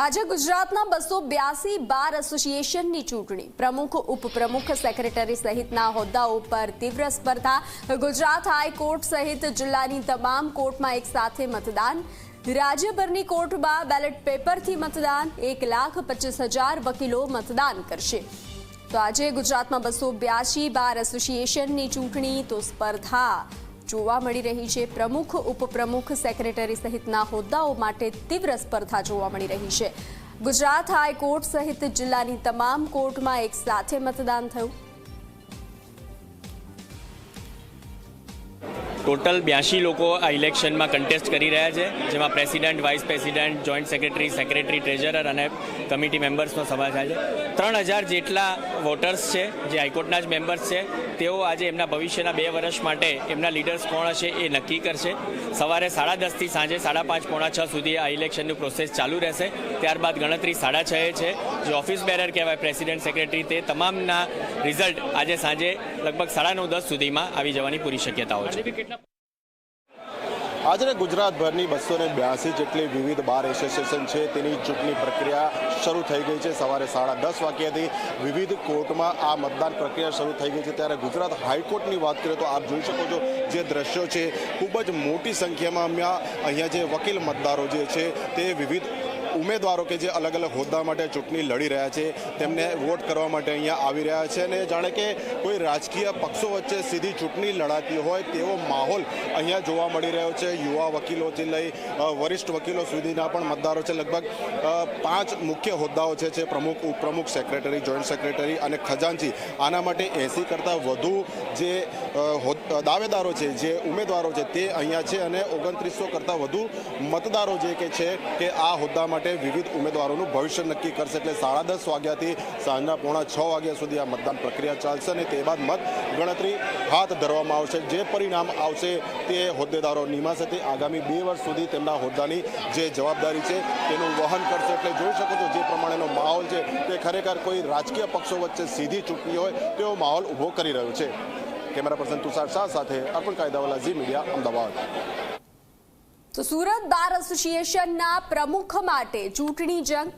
આજે ગુજરાતના 282 બાર એસોસિએશનની ચૂંટણી પ્રમુખ ઉપપ્રમુખ સેક્રેટરી સહિતના હોદ્દાઓ પર તીવ્ર સ્પર્ધા। ગુજરાત હાઈકોર્ટ સહિત જિલ્લાની તમામ કોર્ટમાં એક સાથે મતદાન। રાજ્યભરની કોર્ટમાં બેલેટ પેપરથી મતદાન। 1,25,000 વકીલો મતદાન કરશે। તો આજે ગુજરાતમાં 282 બાર એસોસિએશનની ચૂંટણી તો સ્પર્ધા જોવા મળી રહી છે। પ્રમુખ ઉપપ્રમુખ સેક્રેટરી સહિતના હોદ્દાઓ માટે તીવ્ર સ્પર્ધા જોવા મળી રહી છે। ગુજરાત હાઈકોર્ટ સહિત જિલ્લાની તમામ કોર્ટમાં એક સાથે મતદાન થયું। टोटल 82 लोग आ इलेक्शन में कंटेस्ट कर रहा है, जेमा president, vice president, joint secretary, secretary, treasurer और कमिटी मेम्बर्सनो समावेश है। 3000 जेटला वोटर्स है, जे हाईकोर्टना ज मेम्बर्स है, तेओ आज एमना भविष्यना 2 वर्ष माटे एमना लीडर्स कोण हशे ए नक्की करशे। सवारे 10:30 थी सांजे 5:30 पौना 6 सुधी आ इलेक्शनનું प्रोसेस चालू રહેશે। ત્યારબાદ ગણતરી 6:30 છે। જે ઓફિસ બેરર કહેવાય પ્રેસિડેન્ટ, સેક્રેટરી, તે તમામના રિઝલ્ટ આજે સાંજે લગભગ 9:30-10 સુધીમાં આવી જવાની પૂરી શક્યતાઓ છે। आज गुजरातभरनी 282 જેટલી વિવિધ બાર એસોસિએશન છે તેની ચૂંટણી પ્રક્રિયા શરૂ થઈ ગઈ છે। સવારે 10:30 વાગ્યાથી વિવિધ કોર્ટમાં આ મતદાન પ્રક્રિયા શરૂ થઈ ગઈ છે। ત્યારે ગુજરાત હાઈકોર્ટની વાત કરીએ તો આપ જોઈ શકો છો જે દ્રશ્યો છે, ખૂબ જ મોટી સંખ્યામાં અહીંયા જે વકીલ મતદારો જે છે તે વિવિધ ઉમેદવારો કે જે અલગ અલગ હોદ્દા માટે ચૂંટણી લડી રહ્યા છે તેમને વોટ કરવા માટે અહીંયા આવી રહ્યા છે અને જાણે કે કોઈ રાજકીય પક્ષો વચ્ચે સીધી ચૂંટણી લડાતી હોય તેવો માહોલ અહીંયા જોવા મળી રહ્યો છે। યુવા વકીલોથી લઈ વરિષ્ઠ વકીલો સુધીના પણ મતદારો છે। લગભગ 5 મુખ્ય હોદ્દાઓ છે, પ્રમુખ, ઉપપ્રમુખ, સેક્રેટરી, જોઈન્ટ સેક્રેટરી અને ખજાનચી। આના માટે 80 કરતાં વધુ જે દાવેદારો છે, જે ઉમેદવારો છે તે અહીંયા છે અને 2900 કરતાં વધુ મતદારો જે કે છે કે આ હોદ્દા માટે વિવિધ ઉમેદવારોનું ભવિષ્ય નક્કી કરશે। એટલે 10:30 વાગ્યાથી સાંજના 5:45 વાગ્યા સુધી આ મતદાન પ્રક્રિયા ચાલશે અને તે બાદ મત ગણતરી હાથ ધરવામાં આવશે। જે પરિણામ આવશે તે હોદ્દેદારો નિમાશે, તે આગામી 2 વર્ષ સુધી તેમના હોદ્દાની જે જવાબદારી છે તેનું વહન કરશે। એટલે જોઈ શકો છો જે પ્રમાણેનો માહોલ છે તે ખરેખર કોઈ રાજકીય પક્ષો વચ્ચે સીધી ચૂંટણી હોય તેવો માહોલ ઊભો કરી રહ્યો છે। કેમેરા પર્સન તુષાર શાહ સાથે અર્પણ કાયદાવાલા, ઝી મીડિયા, અમદાવાદ। તો સુરત બાર એસોસિએશનના પ્રમુખ માટે ચૂંટણી જંગ।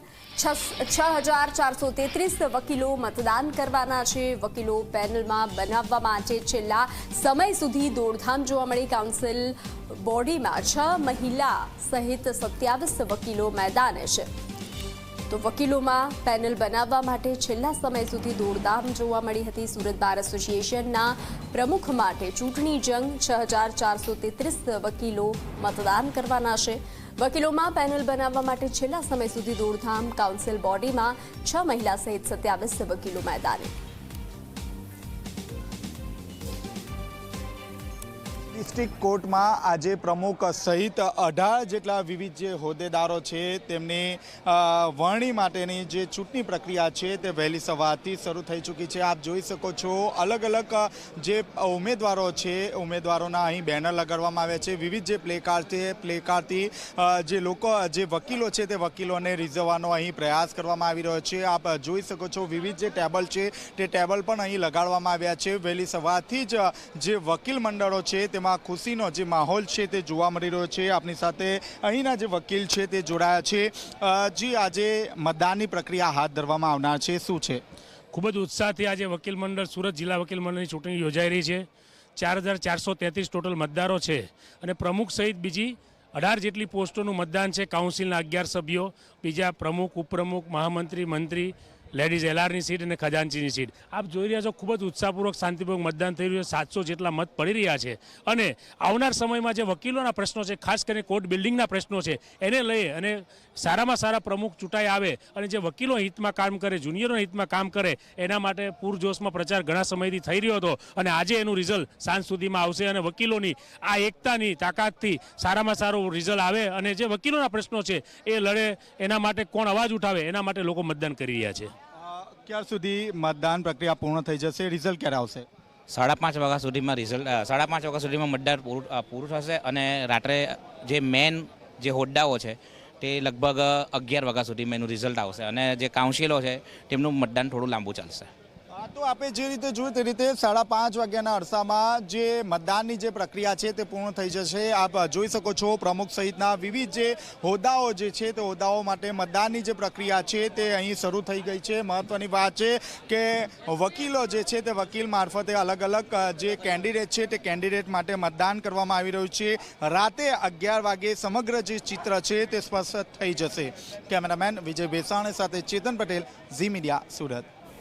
6,433 વકીલો મતદાન કરવાના છે। વકીલો પેનલમાં બનાવવા માટે છેલ્લા સમય સુધી દોડધામ જોવા મળી। કાઉન્સિલ બોડીમાં 6 મહિલા સહિત 27 વકીલો મેદાને છે। તો વકીલોમાં પેનલ બનાવવા માટે છેલ્લા સમય સુધી દોડધામ જોવા મળી હતી। સુરત બાર એસોસિએશનના પ્રમુખ માટે ચૂંટણી જંગ। 6,433 વકીલો મતદાન કરવાના છે। વકીલોમાં પેનલ બનાવવા માટે છેલ્લા સમય સુધી દોડધામ। કાઉન્સિલ બોડીમાં 6 મહિલા સહિત 27 વકીલો મેદાને। ડિસ્ટ્રિક્ટ કોર્ટમાં આજે પ્રમુખ સહિત 18 જેટલા વિવિધ જે હોદ્દેદારો છે તેમની વરણી માટેની જે ચૂંટણી પ્રક્રિયા છે તે વહેલી સવારથી શરૂ થઈ ચૂકી છે। આપ જોઈ શકો છો અલગ અલગ જે ઉમેદવારો છે, ઉમેદવારોના અહીં બેનર લગાડવામાં આવ્યા છે। વિવિધ જે પ્લેકાર્ડ છે, પ્લેકાર્ડથી જે લોકો, જે વકીલો છે તે વકીલોને રીઝવવાનો અહીં પ્રયાસ કરવામાં આવી રહ્યો છે। આપ જોઈ શકો છો વિવિધ જે ટેબલ છે તે ટેબલ પણ અહીં લગાડવામાં આવ્યા છે। વહેલી સવારથી જ જે વકીલ મંડળો છે તેમાં ખુશીનો જે માહોલ છે તે જોવા મળી રહ્યો છે। આપની સાથે અહીંના જે વકીલ છે તે જોડાયા છે। જી, આજે મતદાનની પ્રક્રિયા હાથ ધરવામાં આવનાર છે, શું છે? ખૂબ જ ઉત્સાહથી આજે વકીલ મંડળ, સુરત જિલ્લા વકીલ મંડળની ચૂંટણી યોજાઈ રહી છે। 4,433 ટોટલ મતદારો છે અને પ્રમુખ સહિત બીજી 18 જેટલી પોસ્ટોનું મતદાન છે। કાઉન્સિલના 11 સભ્યો, બીજા પ્રમુખ, ઉપપ્રમુખ, મહામંત્રી, મંત્રી, લેડીઝ એલઆરની સીટ અને ખજાનચીની સીટ। આપ જોઈ રહ્યા છો ખૂબ જ ઉત્સાહપૂર્વક, શાંતિપૂર્વક મતદાન થઈ રહ્યું છે। 700 જેટલા મત પડી રહ્યા છે અને આવનાર સમયમાં જે વકીલોના પ્રશ્નો છે, ખાસ કરીને કોર્ટ બિલ્ડિંગના પ્રશ્નો છે, એને લઈ અને સારામાં સારા પ્રમુખ ચૂંટાઈ આવે અને જે વકીલો હિતમાં કામ કરે, જુનિયરોના હિતમાં કામ કરે, એના માટે પૂરજોશમાં પ્રચાર ઘણા સમયથી થઈ રહ્યો હતો અને આજે એનું રિઝલ્ટ સાંજ સુધીમાં આવશે અને વકીલોની આ એકતાની તાકાતથી સારામાં સારું રિઝલ્ટ આવે અને જે વકીલોના પ્રશ્નો છે એ લડે, એના માટે કોણ અવાજ ઉઠાવે, એના માટે લોકો મતદાન કરી રહ્યા છે। ક્યાર સુધી મતદાન પ્રક્રિયા પૂર્ણ થઈ જશે? રિઝલ્ટ ક્યારે આવશે? 5:30 વાગ્યા સુધીમાં રિઝલ્ટ 5:30 વાગ્યા સુધીમાં મતદાન પૂરું થશે અને રાત્રે જે મેન જે હોદ્દાઓ છે તે લગભગ 11 વાગ્યા સુધીમાં એનું રિઝલ્ટ આવશે અને જે કાઉન્સિલો છે તેમનું મતદાન થોડું લાંબુ ચાલશે। તો આપણે જે રીતે જોયું તે રીતે 5:30 વાગ્યાના અરસામાં જે મતદાનની જે પ્રક્રિયા છે તે પૂર્ણ થઈ જશે. આપ જોઈ શકો છો પ્રમુખ સહિતના વિવિધ જે હોદ્દાઓ જે છે તે હોદ્દાઓ માટે મતદાનની જે પ્રક્રિયા છે તે અહીં શરૂ થઈ ગઈ છે. મહત્વની વાત છે કે વકીલો જે છે તે વકીલ મારફતે અલગ અલગ જે કેન્ડિડેટ છે તે કેન્ડિડેટ માટે મતદાન કરવામાં આવી રહ્યું છે. રાતે 11 વાગે સમગ્ર જે ચિત્ર છે તે સ્પષ્ટ થઈ જશે. કેમેરામેન વિજય ભેસાણ સાથે ચેતન પટેલ, ઝી મીડિયા, સુરત.